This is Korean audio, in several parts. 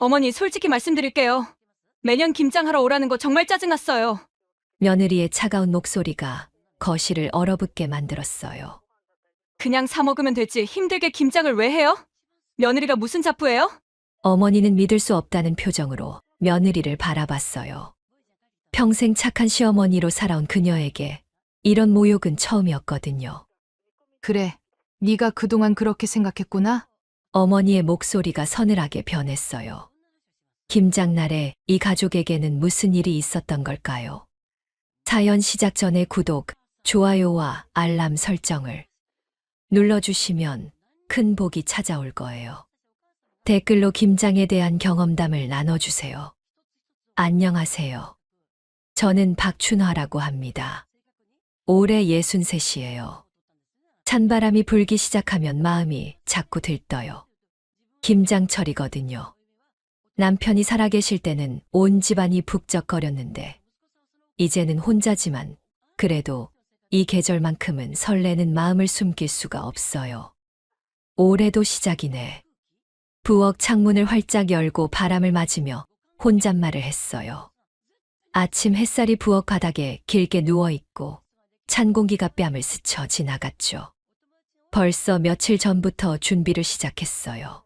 어머니, 솔직히 말씀드릴게요. 매년 김장하러 오라는 거 정말 짜증났어요. 며느리의 차가운 목소리가 거실을 얼어붙게 만들었어요. 그냥 사 먹으면 되지 힘들게 김장을 왜 해요? 며느리가 무슨 자부예요? 어머니는 믿을 수 없다는 표정으로 며느리를 바라봤어요. 평생 착한 시어머니로 살아온 그녀에게 이런 모욕은 처음이었거든요. 그래, 네가 그동안 그렇게 생각했구나? 어머니의 목소리가 서늘하게 변했어요. 김장날에 이 가족에게는 무슨 일이 있었던 걸까요? 사연 시작 전에 구독, 좋아요와 알람 설정을 눌러주시면 큰 복이 찾아올 거예요. 댓글로 김장에 대한 경험담을 나눠주세요. 안녕하세요. 저는 박춘화라고 합니다. 올해 63이에요. 찬바람이 불기 시작하면 마음이 자꾸 들떠요. 김장철이거든요. 남편이 살아계실 때는 온 집안이 북적거렸는데 이제는 혼자지만 그래도 이 계절만큼은 설레는 마음을 숨길 수가 없어요. 올해도 시작이네. 부엌 창문을 활짝 열고 바람을 맞으며 혼잣말을 했어요. 아침 햇살이 부엌 바닥에 길게 누워있고 찬 공기가 뺨을 스쳐 지나갔죠. 벌써 며칠 전부터 준비를 시작했어요.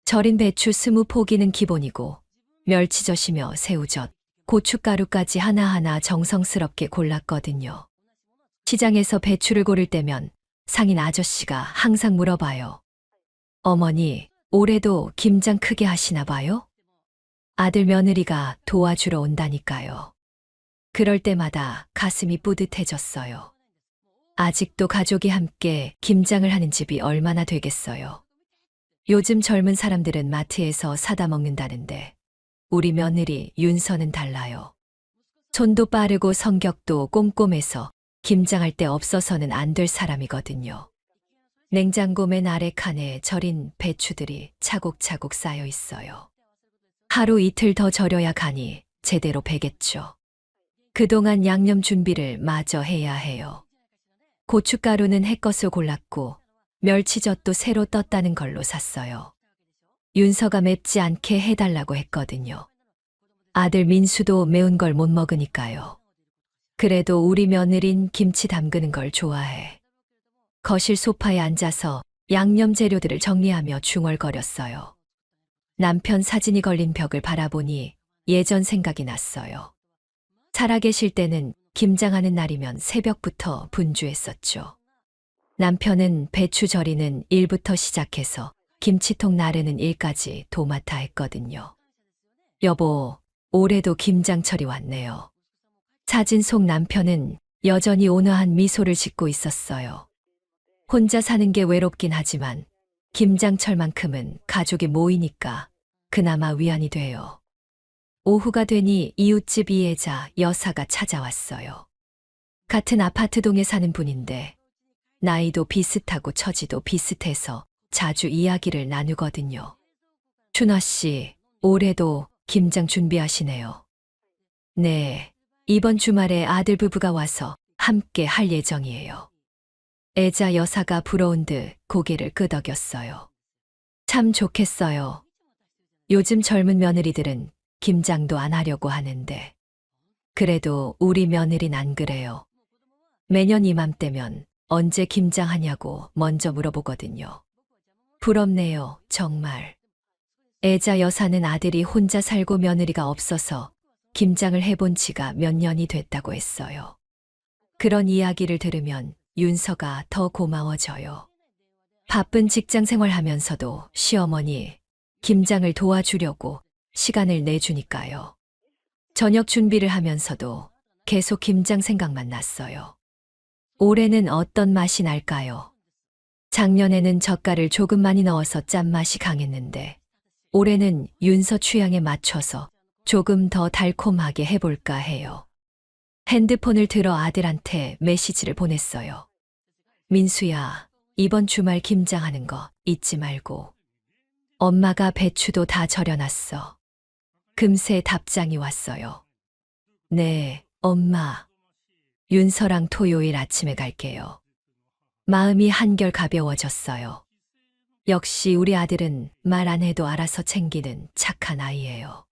절인 배추 20포기는 기본이고 멸치젓이며 새우젓, 고춧가루까지 하나하나 정성스럽게 골랐거든요. 시장에서 배추를 고를 때면 상인 아저씨가 항상 물어봐요. 어머니, 올해도 김장 크게 하시나 봐요? 아들 며느리가 도와주러 온다니까요. 그럴 때마다 가슴이 뿌듯해졌어요. 아직도 가족이 함께 김장을 하는 집이 얼마나 되겠어요. 요즘 젊은 사람들은 마트에서 사다 먹는다는데 우리 며느리 윤서는 달라요. 손도 빠르고 성격도 꼼꼼해서 김장할 때 없어서는 안 될 사람이거든요. 냉장고 맨 아래 칸에 절인 배추들이 차곡차곡 쌓여 있어요. 하루 이틀 더 절여야 간이 제대로 배겠죠. 그동안 양념 준비를 마저 해야 해요. 고춧가루는 햇것을 골랐고 멸치젓도 새로 떴다는 걸로 샀어요. 윤서가 맵지 않게 해달라고 했거든요. 아들 민수도 매운 걸 못 먹으니까요. 그래도 우리 며느린 김치 담그는 걸 좋아해. 거실 소파에 앉아서 양념 재료들을 정리하며 중얼거렸어요. 남편 사진이 걸린 벽을 바라보니 예전 생각이 났어요. 살아계실 때는 김장하는 날이면 새벽부터 분주했었죠. 남편은 배추 절이는 일부터 시작해서 김치통 나르는 일까지 도맡아 했거든요. 여보, 올해도 김장철이 왔네요. 사진 속 남편은 여전히 온화한 미소를 짓고 있었어요. 혼자 사는 게 외롭긴 하지만 김장철만큼은 가족이 모이니까 그나마 위안이 돼요. 오후가 되니 이웃집 이혜자 여사가 찾아왔어요. 같은 아파트 동에 사는 분인데 나이도 비슷하고 처지도 비슷해서 자주 이야기를 나누거든요. 춘화 씨, 올해도 김장 준비하시네요. 네, 이번 주말에 아들 부부가 와서 함께 할 예정이에요. 애자 여사가 부러운 듯 고개를 끄덕였어요. 참 좋겠어요. 요즘 젊은 며느리들은 김장도 안 하려고 하는데 그래도 우리 며느린 안 그래요. 매년 이맘때면 언제 김장하냐고 먼저 물어보거든요. 부럽네요, 정말. 애자 여사는 아들이 혼자 살고 며느리가 없어서 김장을 해본 지가 몇 년이 됐다고 했어요. 그런 이야기를 들으면 윤서가 더 고마워져요. 바쁜 직장 생활하면서도 시어머니 김장을 도와주려고 시간을 내주니까요. 저녁 준비를 하면서도 계속 김장 생각만 났어요. 올해는 어떤 맛이 날까요? 작년에는 젓갈을 조금 많이 넣어서 짠맛이 강했는데 올해는 윤서 취향에 맞춰서 조금 더 달콤하게 해볼까 해요. 핸드폰을 들어 아들한테 메시지를 보냈어요. 민수야, 이번 주말 김장하는 거 잊지 말고. 엄마가 배추도 다 절여놨어. 금세 답장이 왔어요. 네, 엄마. 윤서랑 토요일 아침에 갈게요. 마음이 한결 가벼워졌어요. 역시 우리 아들은 말 안 해도 알아서 챙기는 착한 아이예요.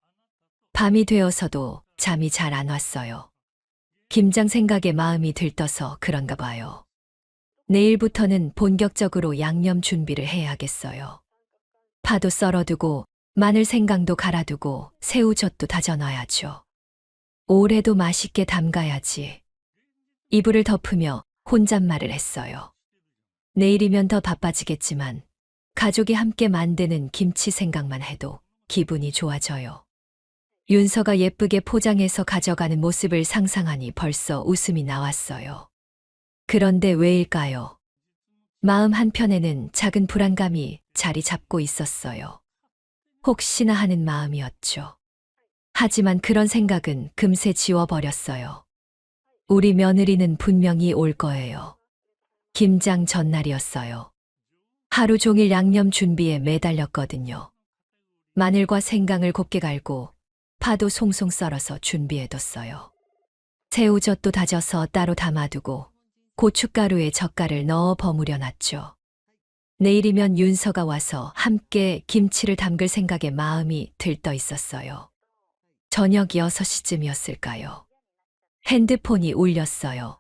밤이 되어서도 잠이 잘 안 왔어요. 김장 생각에 마음이 들떠서 그런가 봐요. 내일부터는 본격적으로 양념 준비를 해야겠어요. 파도 썰어두고 마늘 생강도 갈아두고 새우젓도 다져놔야죠. 올해도 맛있게 담가야지. 이불을 덮으며 혼잣말을 했어요. 내일이면 더 바빠지겠지만 가족이 함께 만드는 김치 생각만 해도 기분이 좋아져요. 윤서가 예쁘게 포장해서 가져가는 모습을 상상하니 벌써 웃음이 나왔어요. 그런데 왜일까요? 마음 한편에는 작은 불안감이 자리 잡고 있었어요. 혹시나 하는 마음이었죠. 하지만 그런 생각은 금세 지워버렸어요. 우리 며느리는 분명히 올 거예요. 김장 전날이었어요. 하루 종일 양념 준비에 매달렸거든요. 마늘과 생강을 곱게 갈고 파도 송송 썰어서 준비해뒀어요. 새우젓도 다져서 따로 담아두고 고춧가루에 젓갈을 넣어 버무려 놨죠. 내일이면 윤서가 와서 함께 김치를 담글 생각에 마음이 들떠 있었어요. 저녁 6시쯤이었을까요? 핸드폰이 울렸어요.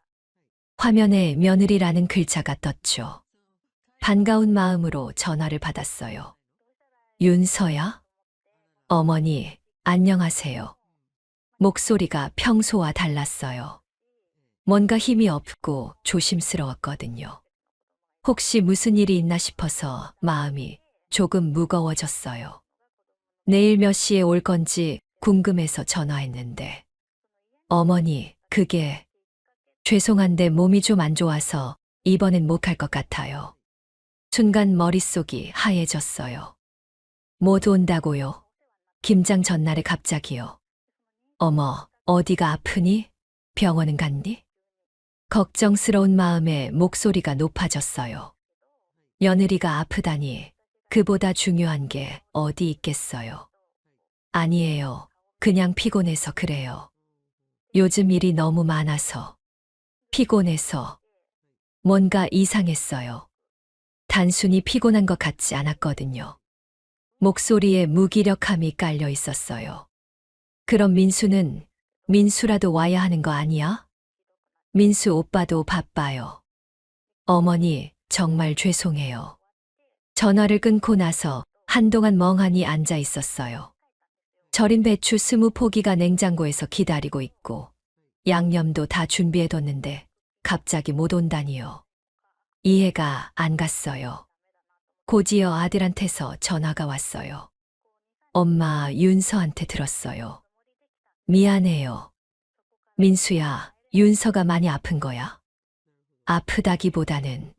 화면에 며느리라는 글자가 떴죠. 반가운 마음으로 전화를 받았어요. 윤서야? 어머니, 안녕하세요. 목소리가 평소와 달랐어요. 뭔가 힘이 없고 조심스러웠거든요. 혹시 무슨 일이 있나 싶어서 마음이 조금 무거워졌어요. 내일 몇 시에 올 건지 궁금해서 전화했는데, 어머니, 그게 죄송한데 몸이 좀 안 좋아서 이번엔 못 갈 것 같아요. 순간 머릿속이 하얘졌어요. 못 온다고요? 김장 전날에 갑자기요. 어머, 어디가 아프니? 병원은 갔니? 걱정스러운 마음에 목소리가 높아졌어요. 며느리가 아프다니 그보다 중요한 게 어디 있겠어요. 아니에요. 그냥 피곤해서 그래요. 요즘 일이 너무 많아서. 피곤해서. 뭔가 이상했어요. 단순히 피곤한 것 같지 않았거든요. 목소리에 무기력함이 깔려 있었어요. 그럼 민수라도 와야 하는 거 아니야? 민수 오빠도 바빠요. 어머니, 정말 죄송해요. 전화를 끊고 나서 한동안 멍하니 앉아 있었어요. 절인 배추 20포기가 냉장고에서 기다리고 있고 양념도 다 준비해뒀는데 갑자기 못 온다니요. 이해가 안 갔어요. 곧이어 아들한테서 전화가 왔어요. 엄마, 윤서한테 들었어요. 미안해요. 민수야, 윤서가 많이 아픈 거야? 아프다기보다는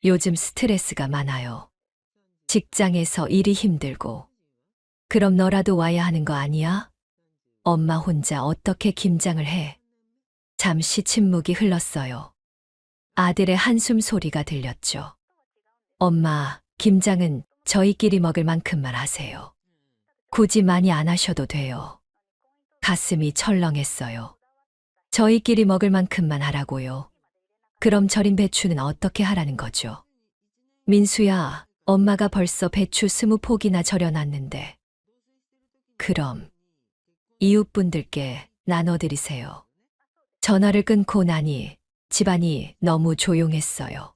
요즘 스트레스가 많아요. 직장에서 일이 힘들고. 그럼 너라도 와야 하는 거 아니야? 엄마 혼자 어떻게 김장을 해? 잠시 침묵이 흘렀어요. 아들의 한숨 소리가 들렸죠. 엄마, 김장은 저희끼리 먹을 만큼만 하세요. 굳이 많이 안 하셔도 돼요. 가슴이 철렁했어요. 저희끼리 먹을 만큼만 하라고요. 그럼 절인 배추는 어떻게 하라는 거죠? 민수야, 엄마가 벌써 배추 20포기나 절여놨는데. 그럼 이웃분들께 나눠드리세요. 전화를 끊고 나니 집안이 너무 조용했어요.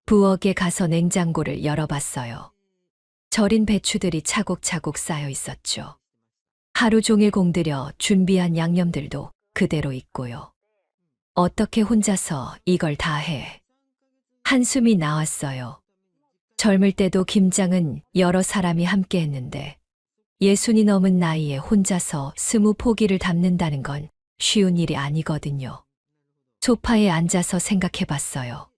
부엌에 가서 냉장고를 열어봤어요. 절인 배추들이 차곡차곡 쌓여 있었죠. 하루 종일 공들여 준비한 양념들도 그대로 있고요. 어떻게 혼자서 이걸 다 해? 한숨이 나왔어요. 젊을 때도 김장은 여러 사람이 함께 했는데 60이 넘은 나이에 혼자서 20포기를 담는다는 건 쉬운 일이 아니거든요. 소파에 앉아서 생각해 봤어요.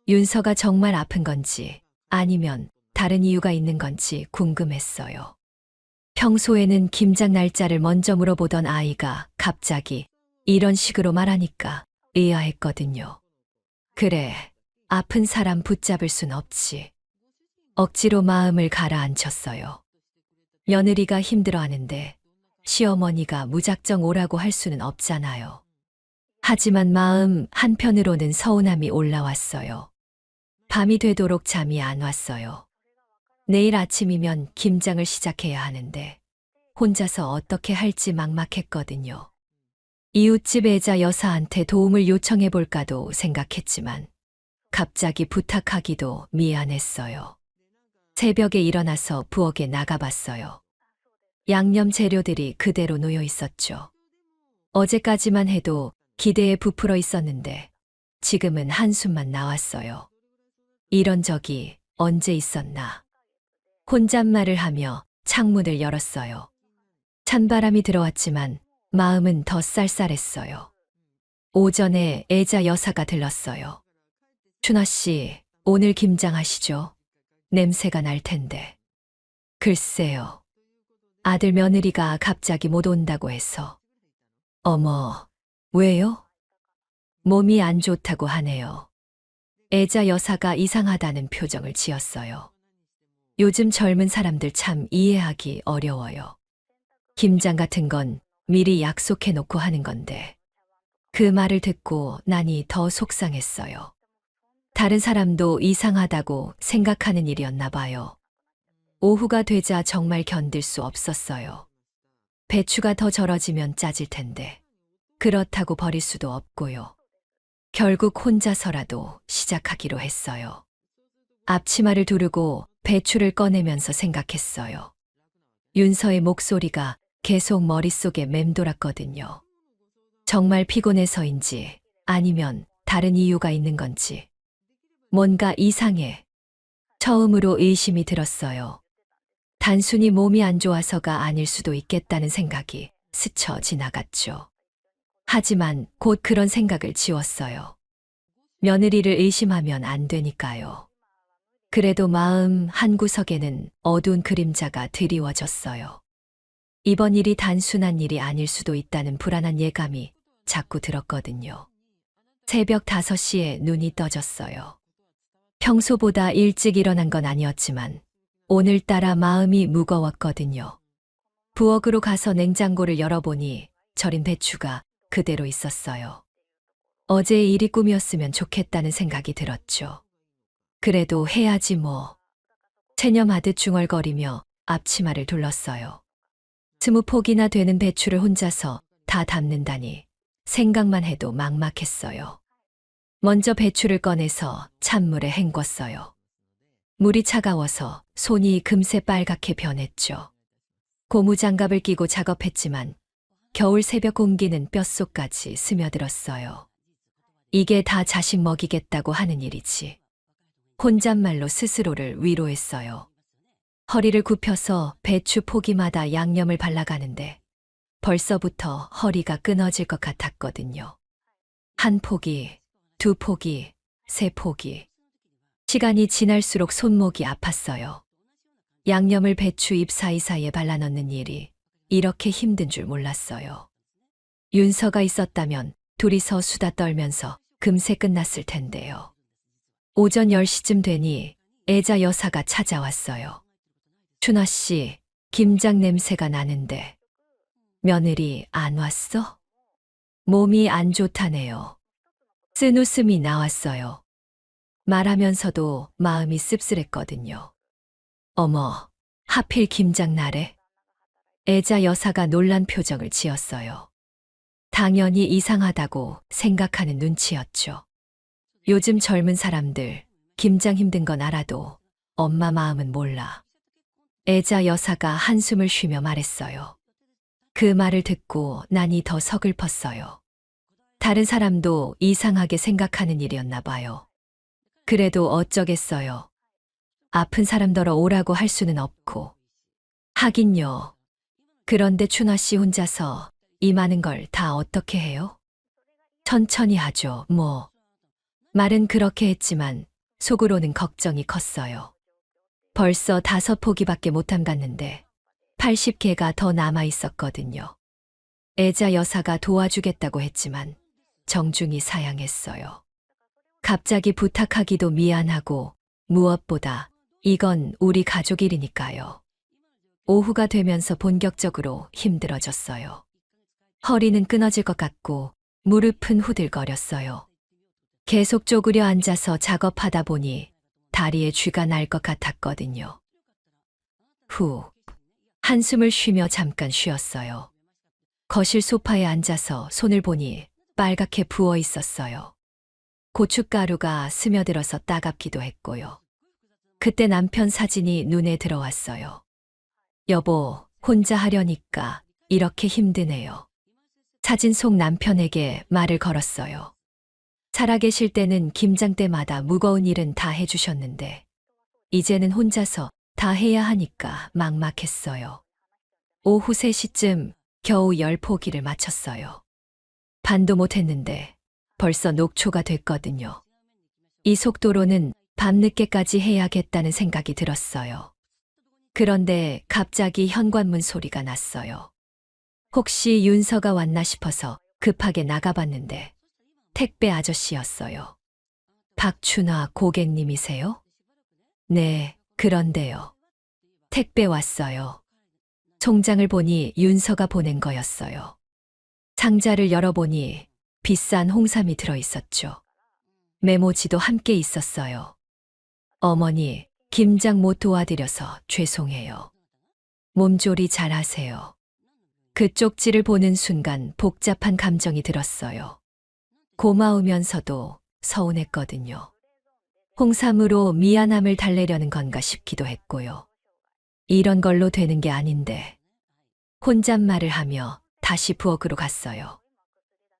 윤서가 정말 아픈 건지 아니면 다른 이유가 있는 건지 궁금했어요. 평소에는 김장 날짜를 먼저 물어보던 아이가 갑자기 이런 식으로 말하니까 의아했거든요. 그래, 아픈 사람 붙잡을 순 없지. 억지로 마음을 가라앉혔어요. 며느리가 힘들어하는데 시어머니가 무작정 오라고 할 수는 없잖아요. 하지만 마음 한편으로는 서운함이 올라왔어요. 밤이 되도록 잠이 안 왔어요. 내일 아침이면 김장을 시작해야 하는데 혼자서 어떻게 할지 막막했거든요. 이웃집 애자 여사한테 도움을 요청해 볼까도 생각했지만 갑자기 부탁하기도 미안했어요. 새벽에 일어나서 부엌에 나가봤어요. 양념 재료들이 그대로 놓여 있었죠. 어제까지만 해도 기대에 부풀어 있었는데 지금은 한숨만 나왔어요. 이런 적이 언제 있었나. 혼잣말을 하며 창문을 열었어요. 찬바람이 들어왔지만 마음은 더 쌀쌀했어요. 오전에 애자 여사가 들렀어요. 춘아 씨, 오늘 김장하시죠? 냄새가 날 텐데. 글쎄요. 아들 며느리가 갑자기 못 온다고 해서. 어머, 왜요? 몸이 안 좋다고 하네요. 애자 여사가 이상하다는 표정을 지었어요. 요즘 젊은 사람들 참 이해하기 어려워요. 김장 같은 건 미리 약속해 놓고 하는 건데. 그 말을 듣고 나니 더 속상했어요. 다른 사람도 이상하다고 생각하는 일이었나 봐요. 오후가 되자 정말 견딜 수 없었어요. 배추가 더 절어지면 짜질 텐데. 그렇다고 버릴 수도 없고요. 결국 혼자서라도 시작하기로 했어요. 앞치마를 두르고 배추를 꺼내면서 생각했어요. 윤서의 목소리가 계속 머릿속에 맴돌았거든요. 정말 피곤해서인지 아니면 다른 이유가 있는 건지. 뭔가 이상해. 처음으로 의심이 들었어요. 단순히 몸이 안 좋아서가 아닐 수도 있겠다는 생각이 스쳐 지나갔죠. 하지만 곧 그런 생각을 지웠어요. 며느리를 의심하면 안 되니까요. 그래도 마음 한구석에는 어두운 그림자가 드리워졌어요. 이번 일이 단순한 일이 아닐 수도 있다는 불안한 예감이 자꾸 들었거든요. 새벽 5시에 눈이 떠졌어요. 평소보다 일찍 일어난 건 아니었지만 오늘따라 마음이 무거웠거든요. 부엌으로 가서 냉장고를 열어보니 절인 배추가 그대로 있었어요. 어제의 일이 꿈이었으면 좋겠다는 생각이 들었죠. 그래도 해야지 뭐. 체념하듯 중얼거리며 앞치마를 둘렀어요. 20폭이나 되는 배추를 혼자서 다 담는다니 생각만 해도 막막했어요. 먼저 배추를 꺼내서 찬물에 헹궜어요. 물이 차가워서 손이 금세 빨갛게 변했죠. 고무장갑을 끼고 작업했지만 겨울 새벽 공기는 뼛속까지 스며들었어요. 이게 다 자식 먹이겠다고 하는 일이지. 혼잣말로 스스로를 위로했어요. 허리를 굽혀서 배추 포기마다 양념을 발라가는데 벌써부터 허리가 끊어질 것 같았거든요. 한 포기, 2포기, 3포기. 시간이 지날수록 손목이 아팠어요. 양념을 배추 잎 사이사이에 발라넣는 일이 이렇게 힘든 줄 몰랐어요. 윤서가 있었다면 둘이서 수다 떨면서 금세 끝났을 텐데요. 오전 10시쯤 되니 애자 여사가 찾아왔어요. 춘아 씨, 김장 냄새가 나는데 며느리 안 왔어? 몸이 안 좋다네요. 쓴 웃음이 나왔어요. 말하면서도 마음이 씁쓸했거든요. 어머, 하필 김장 날에? 애자 여사가 놀란 표정을 지었어요. 당연히 이상하다고 생각하는 눈치였죠. 요즘 젊은 사람들 김장 힘든 건 알아도 엄마 마음은 몰라. 애자 여사가 한숨을 쉬며 말했어요. 그 말을 듣고 나니 더 서글펐어요. 다른 사람도 이상하게 생각하는 일이었나 봐요. 그래도 어쩌겠어요. 아픈 사람더러 오라고 할 수는 없고. 하긴요. 그런데 춘화 씨 혼자서 이 많은 걸 다 어떻게 해요? 천천히 하죠, 뭐. 말은 그렇게 했지만 속으로는 걱정이 컸어요. 벌써 5포기밖에 못 담갔는데 80개가 더 남아 있었거든요. 애자 여사가 도와주겠다고 했지만 정중히 사양했어요. 갑자기 부탁하기도 미안하고 무엇보다 이건 우리 가족 일이니까요. 오후가 되면서 본격적으로 힘들어졌어요. 허리는 끊어질 것 같고 무릎은 후들거렸어요. 계속 쪼그려 앉아서 작업하다 보니 다리에 쥐가 날 것 같았거든요. 후, 한숨을 쉬며 잠깐 쉬었어요. 거실 소파에 앉아서 손을 보니 빨갛게 부어 있었어요. 고춧가루가 스며들어서 따갑기도 했고요. 그때 남편 사진이 눈에 들어왔어요. 여보, 혼자 하려니까 이렇게 힘드네요. 사진 속 남편에게 말을 걸었어요. 살아계실 때는 김장 때마다 무거운 일은 다 해주셨는데, 이제는 혼자서 다 해야 하니까 막막했어요. 오후 3시쯤 겨우 10포기를 마쳤어요. 반도 못했는데 벌써 녹초가 됐거든요. 이 속도로는 밤늦게까지 해야겠다는 생각이 들었어요. 그런데 갑자기 현관문 소리가 났어요. 혹시 윤서가 왔나 싶어서 급하게 나가봤는데 택배 아저씨였어요. 박춘화 고객님이세요? 네, 그런데요. 택배 왔어요. 송장을 보니 윤서가 보낸 거였어요. 상자를 열어보니 비싼 홍삼이 들어있었죠. 메모지도 함께 있었어요. 어머니, 김장 못 도와드려서 죄송해요. 몸조리 잘하세요. 그 쪽지를 보는 순간 복잡한 감정이 들었어요. 고마우면서도 서운했거든요. 홍삼으로 미안함을 달래려는 건가 싶기도 했고요. 이런 걸로 되는 게 아닌데. 혼잣말을 하며 다시 부엌으로 갔어요.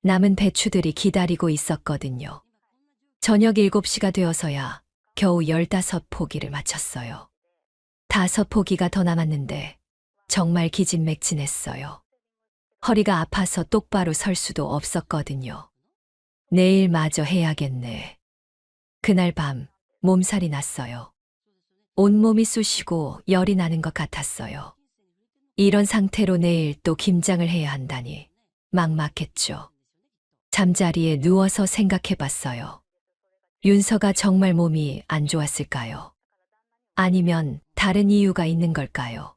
남은 배추들이 기다리고 있었거든요. 저녁 7시가 되어서야 겨우 15포기를 마쳤어요. 5포기가 더 남았는데 정말 기진맥진했어요. 허리가 아파서 똑바로 설 수도 없었거든요. 내일 마저 해야겠네. 그날 밤 몸살이 났어요. 온몸이 쑤시고 열이 나는 것 같았어요. 이런 상태로 내일 또 김장을 해야 한다니 막막했죠. 잠자리에 누워서 생각해 봤어요. 윤서가 정말 몸이 안 좋았을까요? 아니면 다른 이유가 있는 걸까요?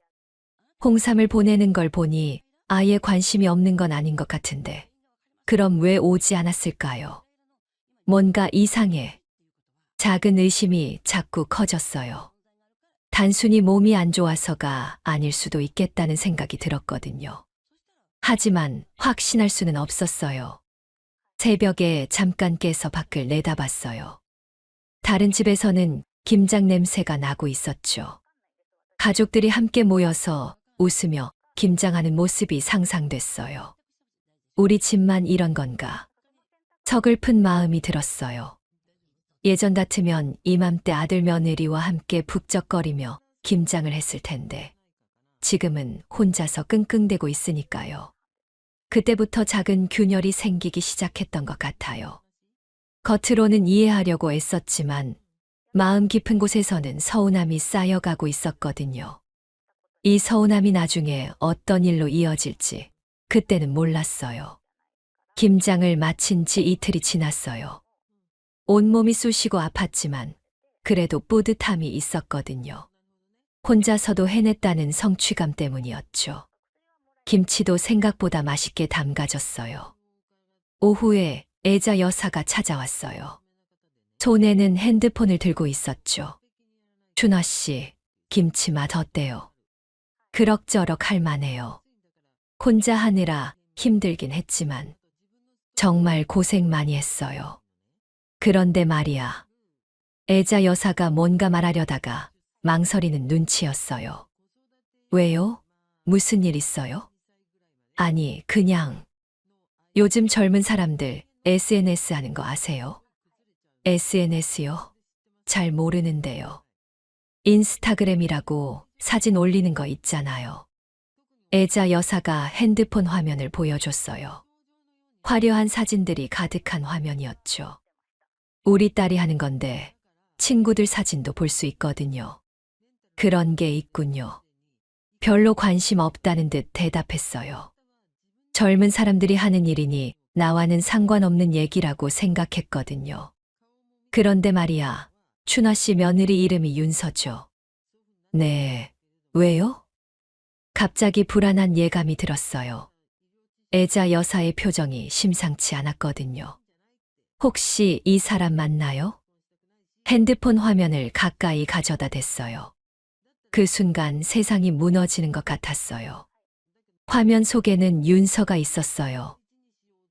홍삼을 보내는 걸 보니 아예 관심이 없는 건 아닌 것 같은데, 그럼 왜 오지 않았을까요? 뭔가 이상해. 작은 의심이 자꾸 커졌어요. 단순히 몸이 안 좋아서가 아닐 수도 있겠다는 생각이 들었거든요. 하지만 확신할 수는 없었어요. 새벽에 잠깐 깨서 밖을 내다봤어요. 다른 집에서는 김장 냄새가 나고 있었죠. 가족들이 함께 모여서 웃으며 김장하는 모습이 상상됐어요. 우리 집만 이런 건가? 서글픈 마음이 들었어요. 예전 같으면 이맘때 아들 며느리와 함께 북적거리며 김장을 했을 텐데 지금은 혼자서 끙끙대고 있으니까요. 그때부터 작은 균열이 생기기 시작했던 것 같아요. 겉으로는 이해하려고 애썼지만 마음 깊은 곳에서는 서운함이 쌓여가고 있었거든요. 이 서운함이 나중에 어떤 일로 이어질지 그때는 몰랐어요. 김장을 마친 지 이틀이 지났어요. 온몸이 쑤시고 아팠지만 그래도 뿌듯함이 있었거든요. 혼자서도 해냈다는 성취감 때문이었죠. 김치도 생각보다 맛있게 담가졌어요. 오후에 애자 여사가 찾아왔어요. 손에는 핸드폰을 들고 있었죠. 준화 씨, 김치 맛 어때요? 그럭저럭 할만해요. 혼자 하느라 힘들긴 했지만 정말 고생 많이 했어요. 그런데 말이야. 애자 여사가 뭔가 말하려다가 망설이는 눈치였어요. 왜요? 무슨 일 있어요? 아니, 그냥 요즘 젊은 사람들 SNS 하는 거 아세요? SNS요? 잘 모르는데요. 인스타그램이라고 사진 올리는 거 있잖아요. 애자 여사가 핸드폰 화면을 보여줬어요. 화려한 사진들이 가득한 화면이었죠. 우리 딸이 하는 건데 친구들 사진도 볼 수 있거든요. 그런 게 있군요. 별로 관심 없다는 듯 대답했어요. 젊은 사람들이 하는 일이니 나와는 상관없는 얘기라고 생각했거든요. 그런데 말이야, 춘화 씨 며느리 이름이 윤서죠. 네, 왜요? 갑자기 불안한 예감이 들었어요. 애자 여사의 표정이 심상치 않았거든요. 혹시 이 사람 맞나요? 핸드폰 화면을 가까이 가져다 댔어요. 그 순간 세상이 무너지는 것 같았어요. 화면 속에는 윤서가 있었어요.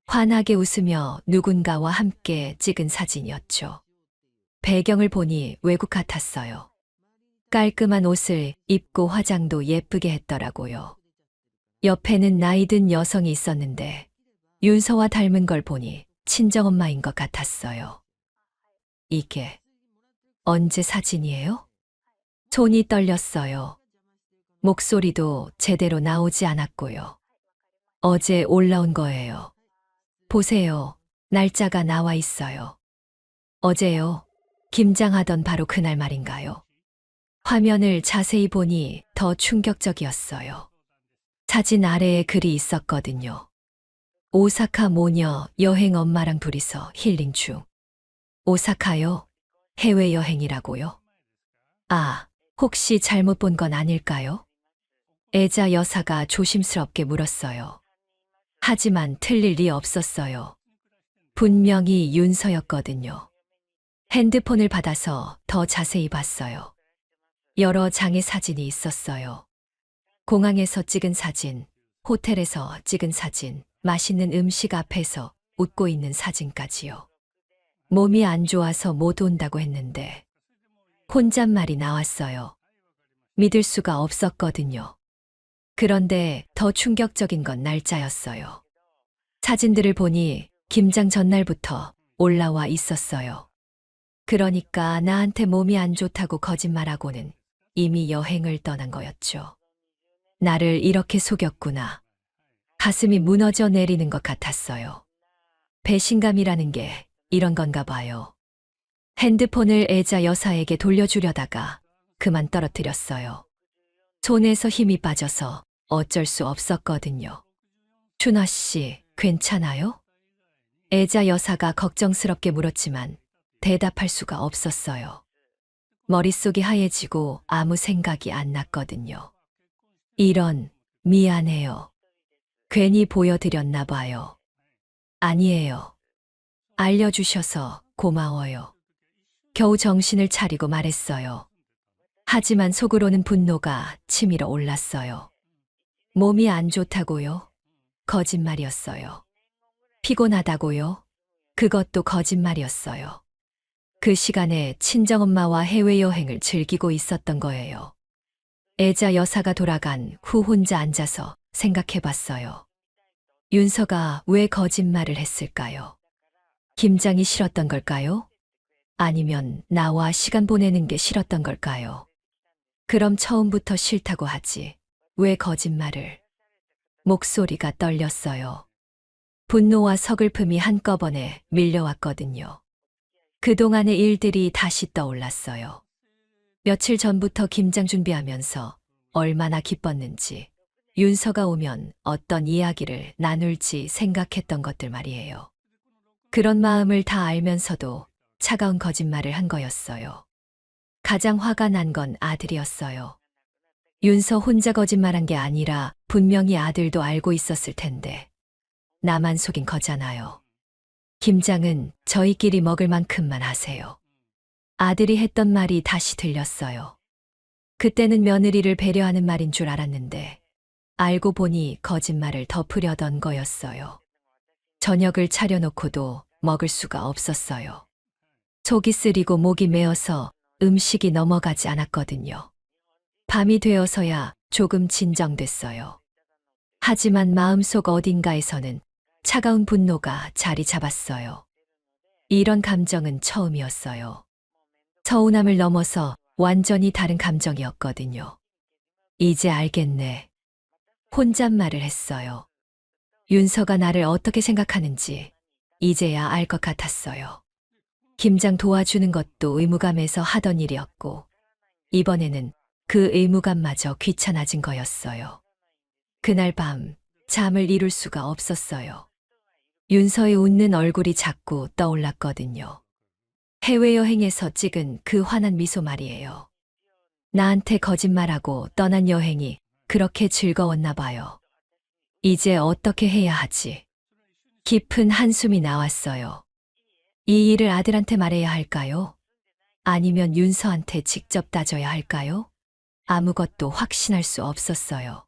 환하게 웃으며 누군가와 함께 찍은 사진이었죠. 배경을 보니 외국 같았어요. 깔끔한 옷을 입고 화장도 예쁘게 했더라고요. 옆에는 나이 든 여성이 있었는데 윤서와 닮은 걸 보니 친정엄마인 것 같았어요. 이게 언제 사진이에요? 손이 떨렸어요. 목소리도 제대로 나오지 않았고요. 어제 올라온 거예요. 보세요. 날짜가 나와 있어요. 어제요. 김장하던 바로 그날 말인가요? 화면을 자세히 보니 더 충격적이었어요. 사진 아래에 글이 있었거든요. 오사카 모녀 여행 엄마랑 둘이서 힐링 중. 오사카요? 해외여행이라고요? 아, 혹시 잘못 본 건 아닐까요? 애자 여사가 조심스럽게 물었어요. 하지만 틀릴 리 없었어요. 분명히 윤서였거든요. 핸드폰을 받아서 더 자세히 봤어요. 여러 장의 사진이 있었어요. 공항에서 찍은 사진, 호텔에서 찍은 사진, 맛있는 음식 앞에서 웃고 있는 사진까지요. 몸이 안 좋아서 못 온다고 했는데 혼잣말이 나왔어요. 믿을 수가 없었거든요. 그런데 더 충격적인 건 날짜였어요. 사진들을 보니 김장 전날부터 올라와 있었어요. 그러니까 나한테 몸이 안 좋다고 거짓말하고는 이미 여행을 떠난 거였죠. 나를 이렇게 속였구나. 가슴이 무너져 내리는 것 같았어요. 배신감이라는 게 이런 건가 봐요. 핸드폰을 애자 여사에게 돌려주려다가 그만 떨어뜨렸어요. 손에서 힘이 빠져서 어쩔 수 없었거든요. 춘화 씨, 괜찮아요? 애자 여사가 걱정스럽게 물었지만 대답할 수가 없었어요. 머릿속이 하얘지고 아무 생각이 안 났거든요. 미안해요. 괜히 보여드렸나 봐요. 아니에요. 알려주셔서 고마워요. 겨우 정신을 차리고 말했어요. 하지만 속으로는 분노가 치밀어 올랐어요. 몸이 안 좋다고요? 거짓말이었어요. 피곤하다고요? 그것도 거짓말이었어요. 그 시간에 친정엄마와 해외여행을 즐기고 있었던 거예요. 애자 여사가 돌아간 후 혼자 앉아서 생각해봤어요. 윤서가 왜 거짓말을 했을까요? 김장이 싫었던 걸까요? 아니면 나와 시간 보내는 게 싫었던 걸까요? 그럼 처음부터 싫다고 하지. 왜 거짓말을? 목소리가 떨렸어요. 분노와 서글픔이 한꺼번에 밀려왔거든요. 그동안의 일들이 다시 떠올랐어요. 며칠 전부터 김장 준비하면서 얼마나 기뻤는지, 윤서가 오면 어떤 이야기를 나눌지 생각했던 것들 말이에요. 그런 마음을 다 알면서도 차가운 거짓말을 한 거였어요. 가장 화가 난 건 아들이었어요. 윤서 혼자 거짓말한 게 아니라 분명히 아들도 알고 있었을 텐데 나만 속인 거잖아요. 김장은 저희끼리 먹을 만큼만 하세요. 아들이 했던 말이 다시 들렸어요. 그때는 며느리를 배려하는 말인 줄 알았는데 알고 보니 거짓말을 덮으려던 거였어요. 저녁을 차려놓고도 먹을 수가 없었어요. 속이 쓰리고 목이 메어서 음식이 넘어가지 않았거든요. 밤이 되어서야 조금 진정됐어요. 하지만 마음속 어딘가에서는 차가운 분노가 자리 잡았어요. 이런 감정은 처음이었어요. 서운함을 넘어서 완전히 다른 감정이었거든요. 이제 알겠네. 혼잣말을 했어요. 윤서가 나를 어떻게 생각하는지 이제야 알 것 같았어요. 김장 도와주는 것도 의무감에서 하던 일이었고 이번에는 그 의무감마저 귀찮아진 거였어요. 그날 밤 잠을 이룰 수가 없었어요. 윤서의 웃는 얼굴이 자꾸 떠올랐거든요. 해외여행에서 찍은 그 환한 미소 말이에요. 나한테 거짓말하고 떠난 여행이 그렇게 즐거웠나 봐요. 이제 어떻게 해야 하지? 깊은 한숨이 나왔어요. 이 일을 아들한테 말해야 할까요? 아니면 윤서한테 직접 따져야 할까요? 아무것도 확신할 수 없었어요.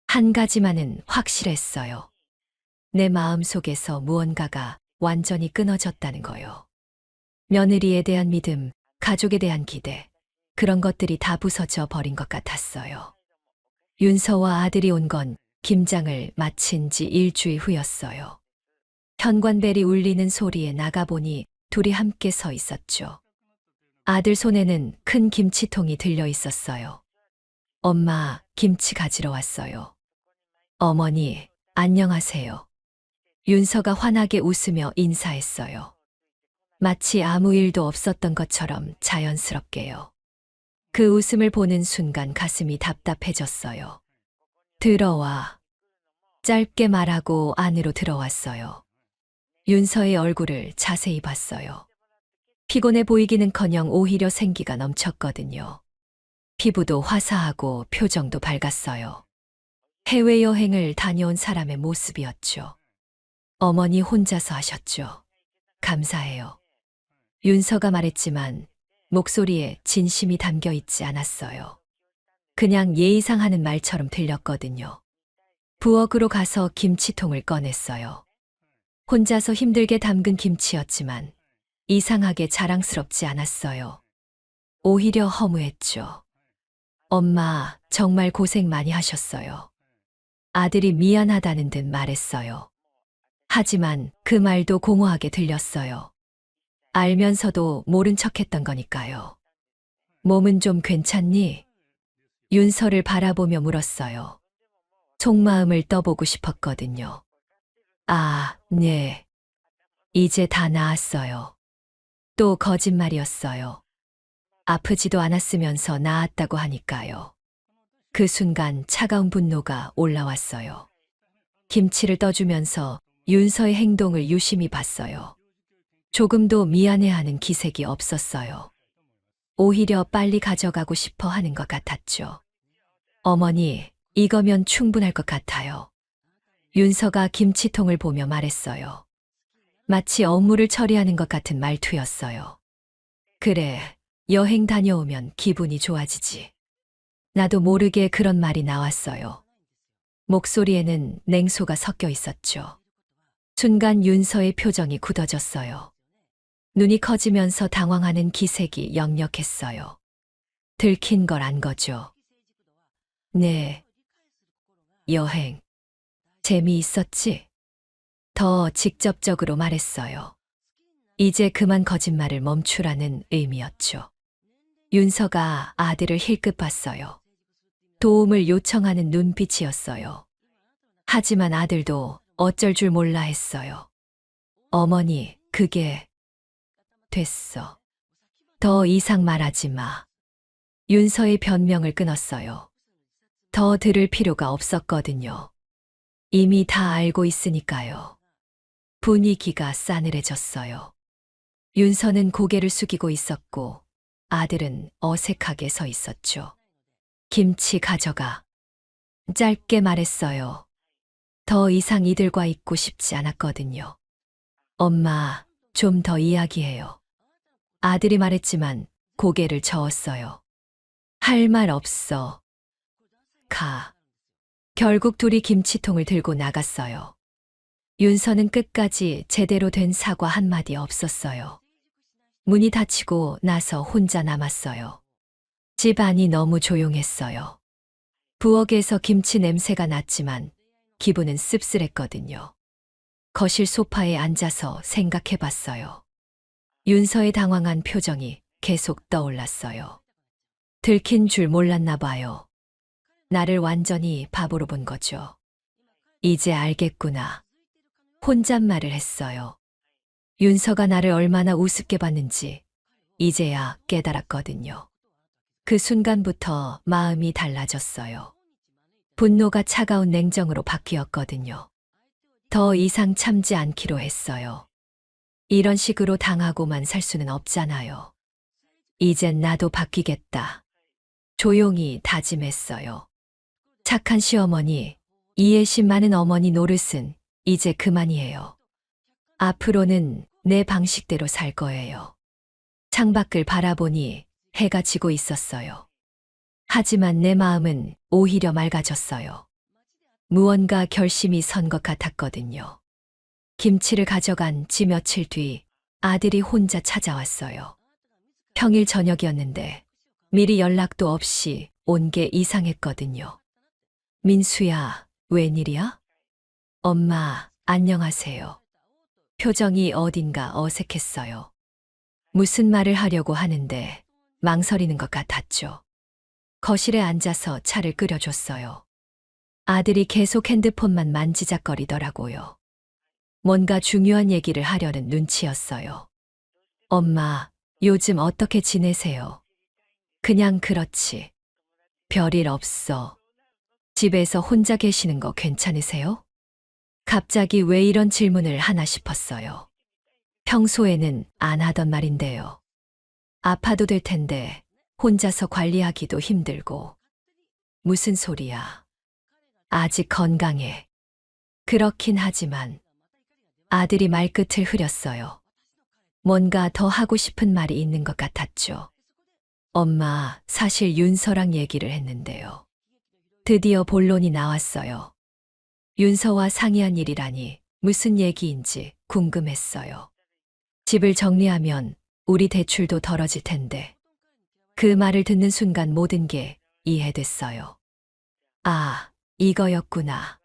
한 가지만은 확실했어요. 내 마음속에서 무언가가 완전히 끊어졌다는 거요. 며느리에 대한 믿음, 가족에 대한 기대, 그런 것들이 다 부서져 버린 것 같았어요. 윤서와 아들이 온 건 김장을 마친 지 일주일 후였어요. 현관벨이 울리는 소리에 나가보니 둘이 함께 서 있었죠. 아들 손에는 큰 김치통이 들려 있었어요. 엄마, 김치 가지러 왔어요. 어머니, 안녕하세요. 윤서가 환하게 웃으며 인사했어요. 마치 아무 일도 없었던 것처럼 자연스럽게요. 그 웃음을 보는 순간 가슴이 답답해졌어요. 들어와. 짧게 말하고 안으로 들어왔어요. 윤서의 얼굴을 자세히 봤어요. 피곤해 보이기는커녕 오히려 생기가 넘쳤거든요. 피부도 화사하고 표정도 밝았어요. 해외여행을 다녀온 사람의 모습이었죠. 어머니 혼자서 하셨죠. 감사해요. 윤서가 말했지만 목소리에 진심이 담겨 있지 않았어요. 그냥 예의상 하는 말처럼 들렸거든요. 부엌으로 가서 김치통을 꺼냈어요. 혼자서 힘들게 담근 김치였지만 이상하게 자랑스럽지 않았어요. 오히려 허무했죠. 엄마, 정말 고생 많이 하셨어요. 아들이 미안하다는 듯 말했어요. 하지만 그 말도 공허하게 들렸어요. 알면서도 모른 척했던 거니까요. 몸은 좀 괜찮니? 윤서를 바라보며 물었어요. 속마음을 떠보고 싶었거든요. 아, 네. 이제 다 나았어요. 또 거짓말이었어요. 아프지도 않았으면서 나았다고 하니까요. 그 순간 차가운 분노가 올라왔어요. 김치를 떠주면서 윤서의 행동을 유심히 봤어요. 조금도 미안해하는 기색이 없었어요. 오히려 빨리 가져가고 싶어 하는 것 같았죠. 어머니, 이거면 충분할 것 같아요. 윤서가 김치통을 보며 말했어요. 마치 업무를 처리하는 것 같은 말투였어요. 그래, 여행 다녀오면 기분이 좋아지지. 나도 모르게 그런 말이 나왔어요. 목소리에는 냉소가 섞여 있었죠. 순간 윤서의 표정이 굳어졌어요. 눈이 커지면서 당황하는 기색이 역력했어요. 들킨 걸 안 거죠. 네. 여행. 재미있었지? 더 직접적으로 말했어요. 이제 그만 거짓말을 멈추라는 의미였죠. 윤서가 아들을 힐끗 봤어요. 도움을 요청하는 눈빛이었어요. 하지만 아들도 어쩔 줄 몰라 했어요. 어머니, 그게 됐어. 더 이상 말하지 마. 윤서의 변명을 끊었어요. 더 들을 필요가 없었거든요. 이미 다 알고 있으니까요. 분위기가 싸늘해졌어요. 윤서는 고개를 숙이고 있었고 아들은 어색하게 서 있었죠. 김치 가져가. 짧게 말했어요. 더 이상 이들과 있고 싶지 않았거든요. 엄마, 좀 더 이야기해요. 아들이 말했지만 고개를 저었어요. 할 말 없어. 가. 결국 둘이 김치통을 들고 나갔어요. 윤서는 끝까지 제대로 된 사과 한마디 없었어요. 문이 닫히고 나서 혼자 남았어요. 집 안이 너무 조용했어요. 부엌에서 김치 냄새가 났지만 기분은 씁쓸했거든요. 거실 소파에 앉아서 생각해 봤어요. 윤서의 당황한 표정이 계속 떠올랐어요. 들킨 줄 몰랐나 봐요. 나를 완전히 바보로 본 거죠. 이제 알겠구나. 혼잣말을 했어요. 윤서가 나를 얼마나 우습게 봤는지 이제야 깨달았거든요. 그 순간부터 마음이 달라졌어요. 분노가 차가운 냉정으로 바뀌었거든요. 더 이상 참지 않기로 했어요. 이런 식으로 당하고만 살 수는 없잖아요. 이젠 나도 바뀌겠다. 조용히 다짐했어요. 착한 시어머니, 이해심 많은 어머니 노릇은 이제 그만이에요. 앞으로는 내 방식대로 살 거예요. 창밖을 바라보니 해가 지고 있었어요. 하지만 내 마음은 오히려 맑아졌어요. 무언가 결심이 선 것 같았거든요. 김치를 가져간 지 며칠 뒤 아들이 혼자 찾아왔어요. 평일 저녁이었는데 미리 연락도 없이 온 게 이상했거든요. 민수야, 웬일이야? 엄마, 안녕하세요. 표정이 어딘가 어색했어요. 무슨 말을 하려고 하는데 망설이는 것 같았죠. 거실에 앉아서 차를 끓여줬어요. 아들이 계속 핸드폰만 만지작거리더라고요. 뭔가 중요한 얘기를 하려는 눈치였어요. 엄마, 요즘 어떻게 지내세요? 그냥 그렇지. 별일 없어. 집에서 혼자 계시는 거 괜찮으세요? 갑자기 왜 이런 질문을 하나 싶었어요. 평소에는 안 하던 말인데요. 아파도 될 텐데 혼자서 관리하기도 힘들고. 무슨 소리야. 아직 건강해. 그렇긴 하지만 아들이 말끝을 흐렸어요. 뭔가 더 하고 싶은 말이 있는 것 같았죠. 엄마, 사실 윤서랑 얘기를 했는데요. 드디어 본론이 나왔어요. 윤서와 상의한 일이라니 무슨 얘기인지 궁금했어요. 집을 정리하면 우리 대출도 덜어질 텐데. 그 말을 듣는 순간 모든 게 이해됐어요. 아, 이거였구나.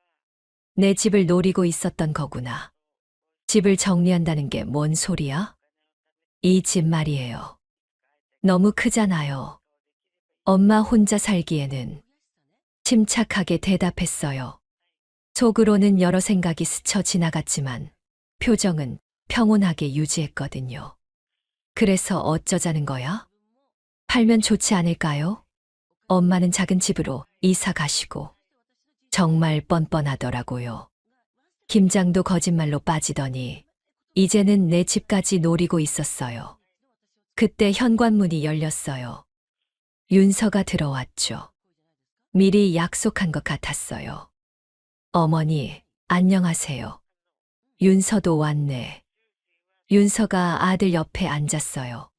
내 집을 노리고 있었던 거구나. 집을 정리한다는 게 뭔 소리야? 이 집 말이에요. 너무 크잖아요. 엄마 혼자 살기에는. 침착하게 대답했어요. 속으로는 여러 생각이 스쳐 지나갔지만 표정은 평온하게 유지했거든요. 그래서 어쩌자는 거야? 팔면 좋지 않을까요? 엄마는 작은 집으로 이사 가시고. 정말 뻔뻔하더라고요. 김장도 거짓말로 빠지더니 이제는 내 집까지 노리고 있었어요. 그때 현관문이 열렸어요. 윤서가 들어왔죠. 미리 약속한 것 같았어요. 어머니, 안녕하세요. 윤서도 왔네. 윤서가 아들 옆에 앉았어요.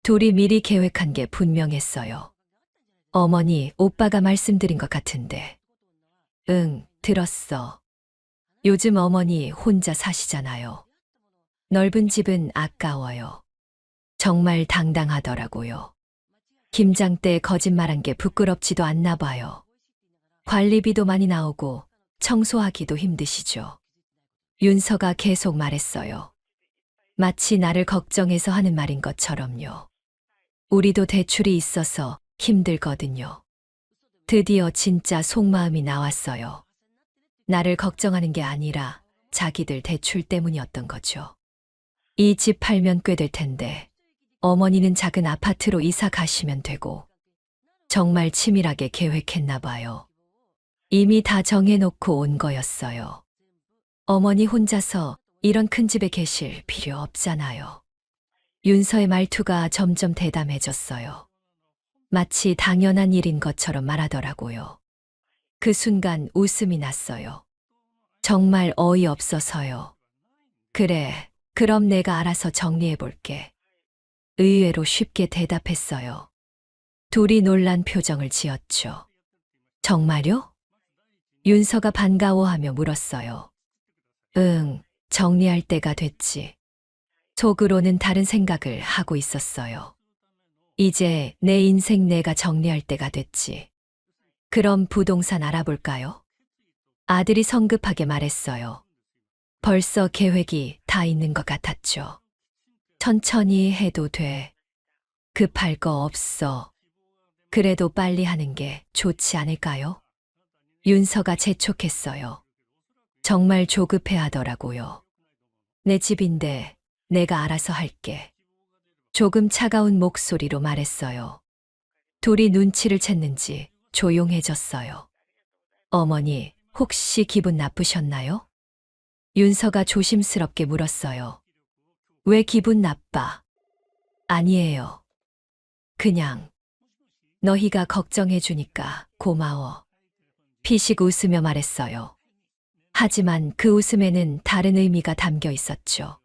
둘이 미리 계획한 게 분명했어요. 어머니, 오빠가 말씀드린 것 같은데. 응, 들었어. 요즘 어머니 혼자 사시잖아요. 넓은 집은 아까워요. 정말 당당하더라고요. 김장 때 거짓말한 게 부끄럽지도 않나 봐요. 관리비도 많이 나오고 청소하기도 힘드시죠. 윤서가 계속 말했어요. 마치 나를 걱정해서 하는 말인 것처럼요. 우리도 대출이 있어서 힘들거든요. 드디어 진짜 속마음이 나왔어요. 나를 걱정하는 게 아니라 자기들 대출 때문이었던 거죠. 이 집 팔면 꽤 될 텐데 어머니는 작은 아파트로 이사 가시면 되고. 정말 치밀하게 계획했나 봐요. 이미 다 정해놓고 온 거였어요. 어머니 혼자서 이런 큰 집에 계실 필요 없잖아요. 윤서의 말투가 점점 대담해졌어요. 마치 당연한 일인 것처럼 말하더라고요. 그 순간 웃음이 났어요. 정말 어이없어서요. 그래, 그럼 내가 알아서 정리해볼게. 의외로 쉽게 대답했어요. 둘이 놀란 표정을 지었죠. 정말요? 윤서가 반가워하며 물었어요. 응, 정리할 때가 됐지. 속으로는 다른 생각을 하고 있었어요. 이제 내 인생 내가 정리할 때가 됐지. 그럼 부동산 알아볼까요? 아들이 성급하게 말했어요. 벌써 계획이 다 있는 것 같았죠. 천천히 해도 돼. 급할 거 없어. 그래도 빨리 하는 게 좋지 않을까요? 윤서가 재촉했어요. 정말 조급해 하더라고요. 내 집인데 내가 알아서 할게. 조금 차가운 목소리로 말했어요. 둘이 눈치를 챘는지 조용해졌어요. 어머니, 혹시 기분 나쁘셨나요? 윤서가 조심스럽게 물었어요. 왜 기분 나빠? 아니에요. 그냥 너희가 걱정해 주니까 고마워. 피식 웃으며 말했어요. 하지만 그 웃음에는 다른 의미가 담겨 있었죠.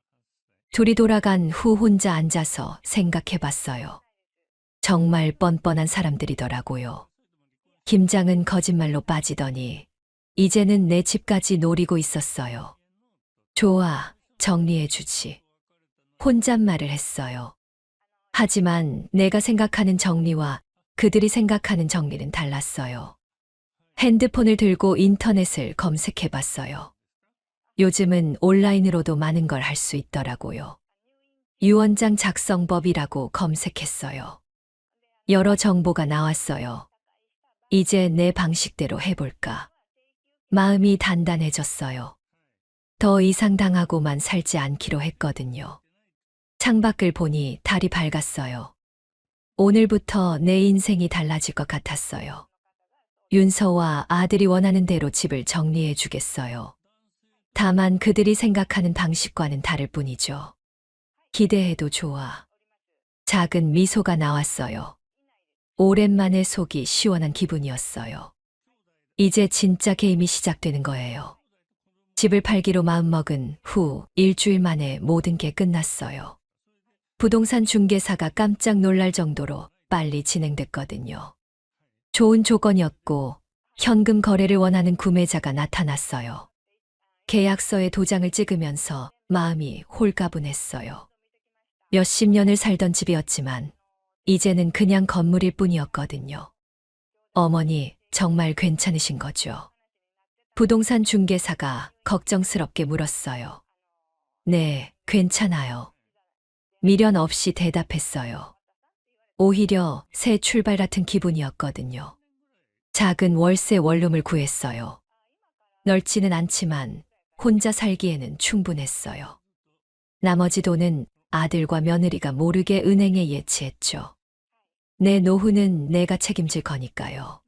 둘이 돌아간 후 혼자 앉아서 생각해 봤어요. 정말 뻔뻔한 사람들이더라고요. 김장은 거짓말로 빠지더니 이제는 내 집까지 노리고 있었어요. 좋아, 정리해 주지. 혼잣말을 했어요. 하지만 내가 생각하는 정리와 그들이 생각하는 정리는 달랐어요. 핸드폰을 들고 인터넷을 검색해 봤어요. 요즘은 온라인으로도 많은 걸 할 수 있더라고요. 유언장 작성법이라고 검색했어요. 여러 정보가 나왔어요. 이제 내 방식대로 해볼까. 마음이 단단해졌어요. 더 이상 당하고만 살지 않기로 했거든요. 창밖을 보니 달이 밝았어요. 오늘부터 내 인생이 달라질 것 같았어요. 윤서와 아들이 원하는 대로 집을 정리해 주겠어요. 다만 그들이 생각하는 방식과는 다를 뿐이죠. 기대해도 좋아. 작은 미소가 나왔어요. 오랜만에 속이 시원한 기분이었어요. 이제 진짜 게임이 시작되는 거예요. 집을 팔기로 마음먹은 후 일주일 만에 모든 게 끝났어요. 부동산 중개사가 깜짝 놀랄 정도로 빨리 진행됐거든요. 좋은 조건이었고 현금 거래를 원하는 구매자가 나타났어요. 계약서에 도장을 찍으면서 마음이 홀가분했어요. 몇십 년을 살던 집이었지만 이제는 그냥 건물일 뿐이었거든요. 어머니, 정말 괜찮으신 거죠? 부동산 중개사가 걱정스럽게 물었어요. 네, 괜찮아요. 미련 없이 대답했어요. 오히려 새 출발 같은 기분이었거든요. 작은 월세 원룸을 구했어요. 넓지는 않지만 혼자 살기에는 충분했어요. 나머지 돈은 아들과 며느리가 모르게 은행에 예치했죠. 내 노후는 내가 책임질 거니까요.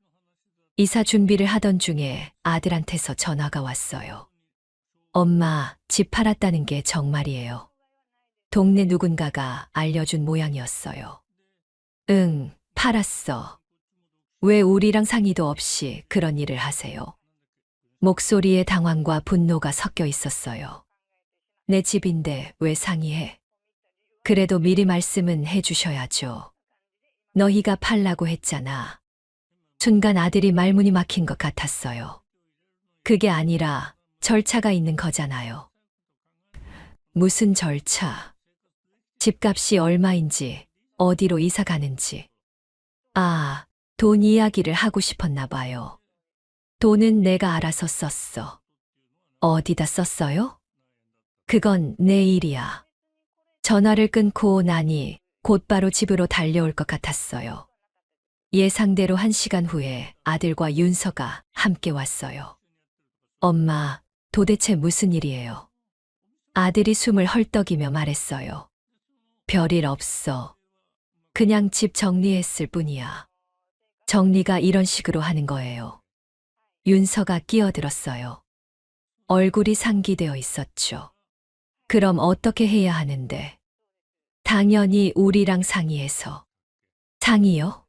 이사 준비를 하던 중에 아들한테서 전화가 왔어요. 엄마, 집 팔았다는 게 정말이에요. 동네 누군가가 알려준 모양이었어요. 응, 팔았어. 왜 우리랑 상의도 없이 그런 일을 하세요? 목소리에 당황과 분노가 섞여 있었어요. 내 집인데 왜 상의해? 그래도 미리 말씀은 해주셔야죠. 너희가 팔라고 했잖아. 순간 아들이 말문이 막힌 것 같았어요. 그게 아니라 절차가 있는 거잖아요. 무슨 절차? 집값이 얼마인지, 어디로 이사 가는지. 아, 돈 이야기를 하고 싶었나 봐요. 돈은 내가 알아서 썼어. 어디다 썼어요? 그건 내 일이야. 전화를 끊고 나니 곧바로 집으로 달려올 것 같았어요. 예상대로 1시간 후에 아들과 윤서가 함께 왔어요. 엄마, 도대체 무슨 일이에요? 아들이 숨을 헐떡이며 말했어요. 별일 없어. 그냥 집 정리했을 뿐이야. 정리가 이런 식으로 하는 거예요. 윤서가 끼어들었어요. 얼굴이 상기되어 있었죠. 그럼 어떻게 해야 하는데? 당연히 우리랑 상의해서. 상의요?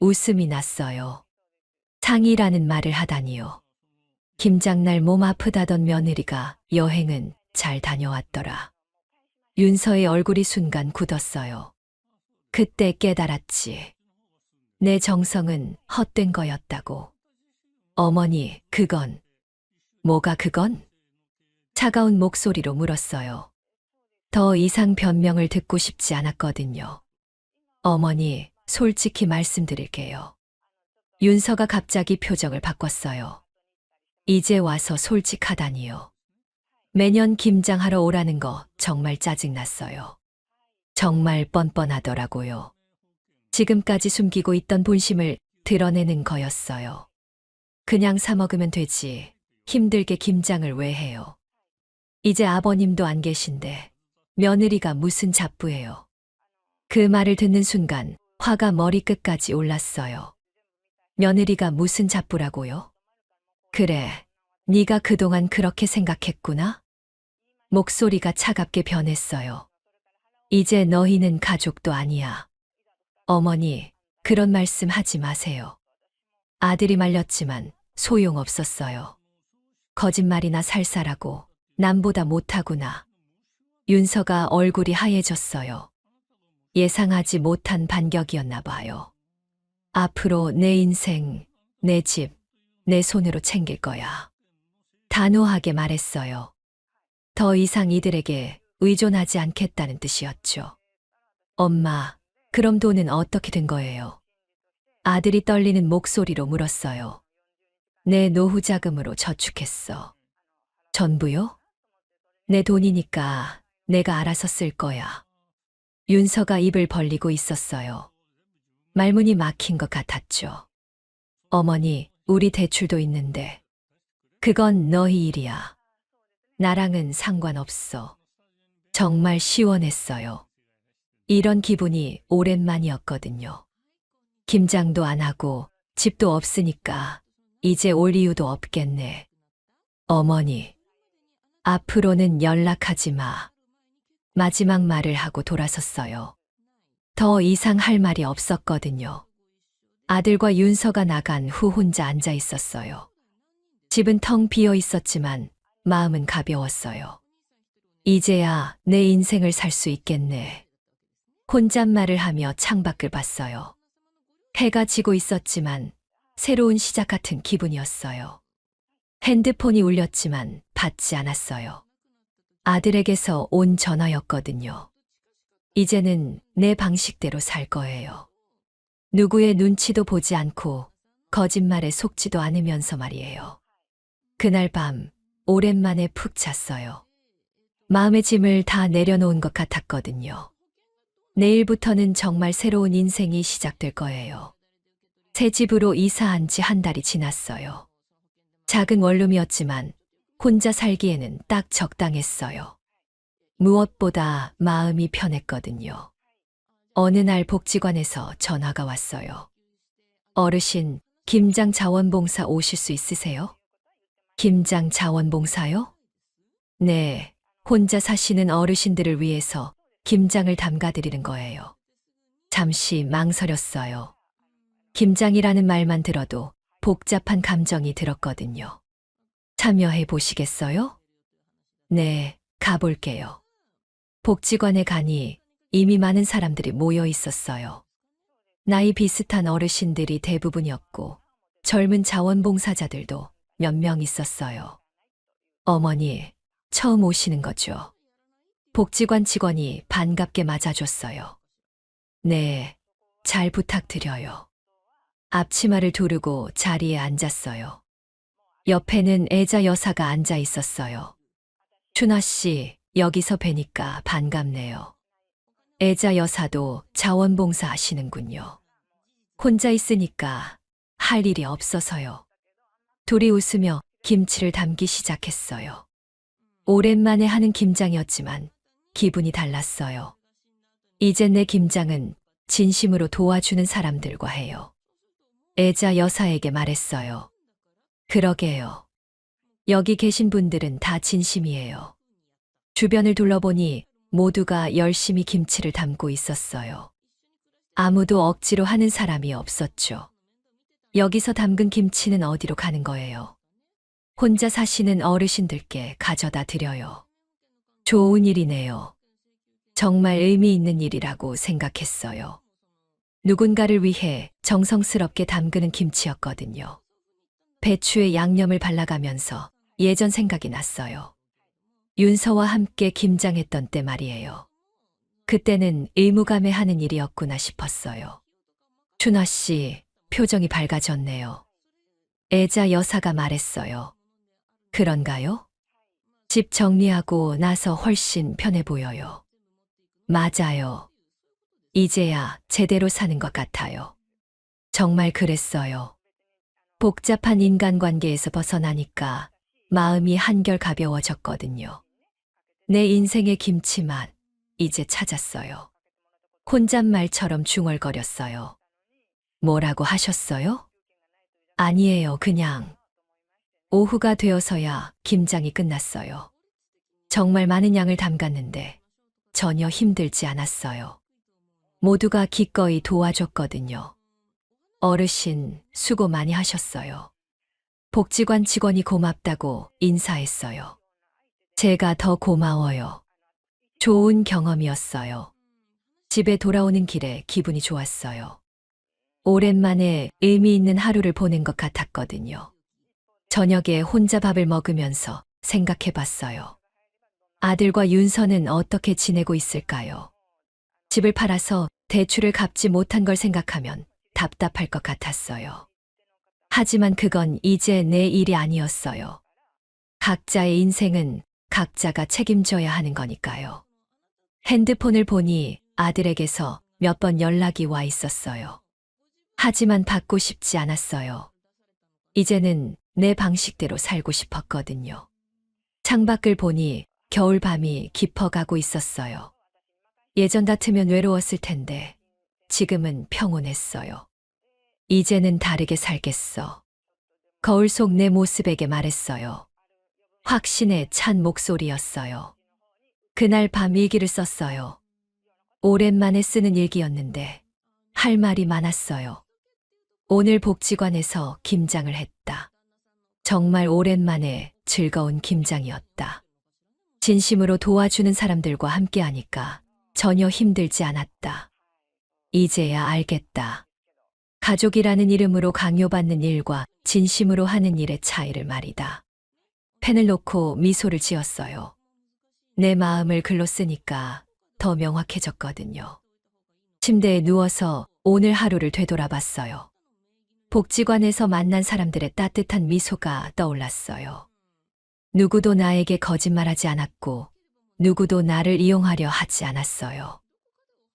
웃음이 났어요. 상의라는 말을 하다니요. 김장날 몸 아프다던 며느리가 여행은 잘 다녀왔더라. 윤서의 얼굴이 순간 굳었어요. 그때 깨달았지. 내 정성은 헛된 거였다고. 어머니, 그건. 뭐가 그건? 차가운 목소리로 물었어요. 더 이상 변명을 듣고 싶지 않았거든요. 어머니, 솔직히 말씀드릴게요. 윤서가 갑자기 표정을 바꿨어요. 이제 와서 솔직하다니요. 매년 김장하러 오라는 거 정말 짜증났어요. 정말 뻔뻔하더라고요. 지금까지 숨기고 있던 본심을 드러내는 거였어요. 그냥 사 먹으면 되지. 힘들게 김장을 왜 해요? 이제 아버님도 안 계신데 며느리가 무슨 잡부예요. 그 말을 듣는 순간 화가 머리끝까지 올랐어요. 며느리가 무슨 잡부라고요? 그래, 네가 그동안 그렇게 생각했구나? 목소리가 차갑게 변했어요. 이제 너희는 가족도 아니야. 어머니, 그런 말씀 하지 마세요. 아들이 말렸지만 소용없었어요. 거짓말이나 살살하고 남보다 못하구나. 윤서가 얼굴이 하얘졌어요. 예상하지 못한 반격이었나 봐요. 앞으로 내 인생, 내 집, 내 손으로 챙길 거야. 단호하게 말했어요. 더 이상 이들에게 의존하지 않겠다는 뜻이었죠. 엄마, 그럼 돈은 어떻게 된 거예요? 아들이 떨리는 목소리로 물었어요. 내 노후 자금으로 저축했어. 전부요? 내 돈이니까 내가 알아서 쓸 거야. 윤서가 입을 벌리고 있었어요. 말문이 막힌 것 같았죠. 어머니, 우리 대출도 있는데. 그건 너희 일이야. 나랑은 상관없어. 정말 시원했어요. 이런 기분이 오랜만이었거든요. 김장도 안 하고 집도 없으니까 이제 올 이유도 없겠네. 어머니, 앞으로는 연락하지 마. 마지막 말을 하고 돌아섰어요. 더 이상 할 말이 없었거든요. 아들과 윤서가 나간 후 혼자 앉아 있었어요. 집은 텅 비어 있었지만 마음은 가벼웠어요. 이제야 내 인생을 살 수 있겠네. 혼잣말을 하며 창밖을 봤어요. 해가 지고 있었지만 새로운 시작 같은 기분이었어요. 핸드폰이 울렸지만 받지 않았어요. 아들에게서 온 전화였거든요. 이제는 내 방식대로 살 거예요. 누구의 눈치도 보지 않고 거짓말에 속지도 않으면서 말이에요. 그날 밤 오랜만에 푹 잤어요. 마음의 짐을 다 내려놓은 것 같았거든요. 내일부터는 정말 새로운 인생이 시작될 거예요. 새 집으로 이사한 지 한 달이 지났어요. 작은 원룸이었지만 혼자 살기에는 딱 적당했어요. 무엇보다 마음이 편했거든요. 어느 날 복지관에서 전화가 왔어요. 어르신, 김장 자원봉사 오실 수 있으세요? 김장 자원봉사요? 네, 혼자 사시는 어르신들을 위해서 김장을 담가드리는 거예요. 잠시 망설였어요. 김장이라는 말만 들어도 복잡한 감정이 들었거든요. 참여해 보시겠어요? 네, 가볼게요. 복지관에 가니 이미 많은 사람들이 모여 있었어요. 나이 비슷한 어르신들이 대부분이었고 젊은 자원봉사자들도 몇 명 있었어요. 어머니, 처음 오시는 거죠? 복지관 직원이 반갑게 맞아줬어요. 네, 잘 부탁드려요. 앞치마를 두르고 자리에 앉았어요. 옆에는 애자 여사가 앉아 있었어요. 춘화 씨, 여기서 뵈니까 반갑네요. 애자 여사도 자원봉사 하시는군요. 혼자 있으니까 할 일이 없어서요. 둘이 웃으며 김치를 담기 시작했어요. 오랜만에 하는 김장이었지만 기분이 달랐어요. 이제 내 김장은 진심으로 도와주는 사람들과 해요. 애자 여사에게 말했어요. 그러게요. 여기 계신 분들은 다 진심이에요. 주변을 둘러보니 모두가 열심히 김치를 담고 있었어요. 아무도 억지로 하는 사람이 없었죠. 여기서 담근 김치는 어디로 가는 거예요? 혼자 사시는 어르신들께 가져다 드려요. 좋은 일이네요. 정말 의미 있는 일이라고 생각했어요. 누군가를 위해 정성스럽게 담그는 김치였거든요. 배추에 양념을 발라가면서 예전 생각이 났어요. 윤서와 함께 김장했던 때 말이에요. 그때는 의무감에 하는 일이었구나 싶었어요. 춘화 씨, 표정이 밝아졌네요. 애자 여사가 말했어요. 그런가요? 집 정리하고 나서 훨씬 편해 보여요. 맞아요. 이제야 제대로 사는 것 같아요. 정말 그랬어요. 복잡한 인간관계에서 벗어나니까 마음이 한결 가벼워졌거든요. 내 인생의 김치맛, 이제 찾았어요. 혼잣말처럼 중얼거렸어요. 뭐라고 하셨어요? 아니에요, 그냥. 오후가 되어서야 김장이 끝났어요. 정말 많은 양을 담갔는데 전혀 힘들지 않았어요. 모두가 기꺼이 도와줬거든요. 어르신, 수고 많이 하셨어요. 복지관 직원이 고맙다고 인사했어요. 제가 더 고마워요. 좋은 경험이었어요. 집에 돌아오는 길에 기분이 좋았어요. 오랜만에 의미 있는 하루를 보낸 것 같았거든요. 저녁에 혼자 밥을 먹으면서 생각해 봤어요. 아들과 윤서는 어떻게 지내고 있을까요? 집을 팔아서 대출을 갚지 못한 걸 생각하면 답답할 것 같았어요. 하지만 그건 이제 내 일이 아니었어요. 각자의 인생은 각자가 책임져야 하는 거니까요. 핸드폰을 보니 아들에게서 몇 번 연락이 와 있었어요. 하지만 받고 싶지 않았어요. 이제는 내 방식대로 살고 싶었거든요. 창밖을 보니 겨울밤이 깊어가고 있었어요. 예전 같으면 외로웠을 텐데 지금은 평온했어요. 이제는 다르게 살겠어. 거울 속 내 모습에게 말했어요. 확신에 찬 목소리였어요. 그날 밤 일기를 썼어요. 오랜만에 쓰는 일기였는데 할 말이 많았어요. 오늘 복지관에서 김장을 했다. 정말 오랜만에 즐거운 김장이었다. 진심으로 도와주는 사람들과 함께하니까 전혀 힘들지 않았다. 이제야 알겠다. 가족이라는 이름으로 강요받는 일과 진심으로 하는 일의 차이를 말이다. 펜을 놓고 미소를 지었어요. 내 마음을 글로 쓰니까 더 명확해졌거든요. 침대에 누워서 오늘 하루를 되돌아봤어요. 복지관에서 만난 사람들의 따뜻한 미소가 떠올랐어요. 누구도 나에게 거짓말하지 않았고, 누구도 나를 이용하려 하지 않았어요.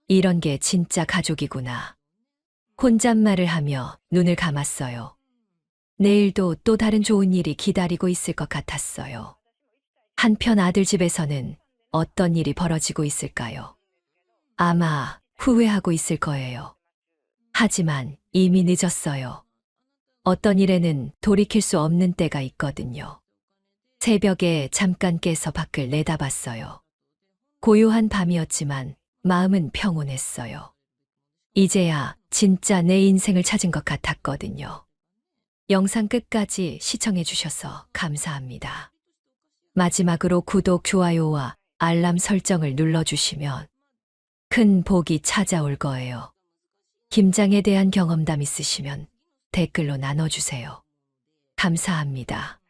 이런 게 진짜 가족이구나. 혼잣말을 하며 눈을 감았어요. 내일도 또 다른 좋은 일이 기다리고 있을 것 같았어요. 한편 아들 집에서는 어떤 일이 벌어지고 있을까요? 아마 후회하고 있을 거예요. 하지만 이미 늦었어요. 어떤 일에는 돌이킬 수 없는 때가 있거든요. 새벽에 잠깐 깨서 밖을 내다봤어요. 고요한 밤이었지만 마음은 평온했어요. 이제야 진짜 내 인생을 찾은 것 같았거든요. 영상 끝까지 시청해 주셔서 감사합니다. 마지막으로 구독, 좋아요와 알람 설정을 눌러주시면 큰 복이 찾아올 거예요. 김장에 대한 경험담 있으시면 댓글로 나눠주세요. 감사합니다.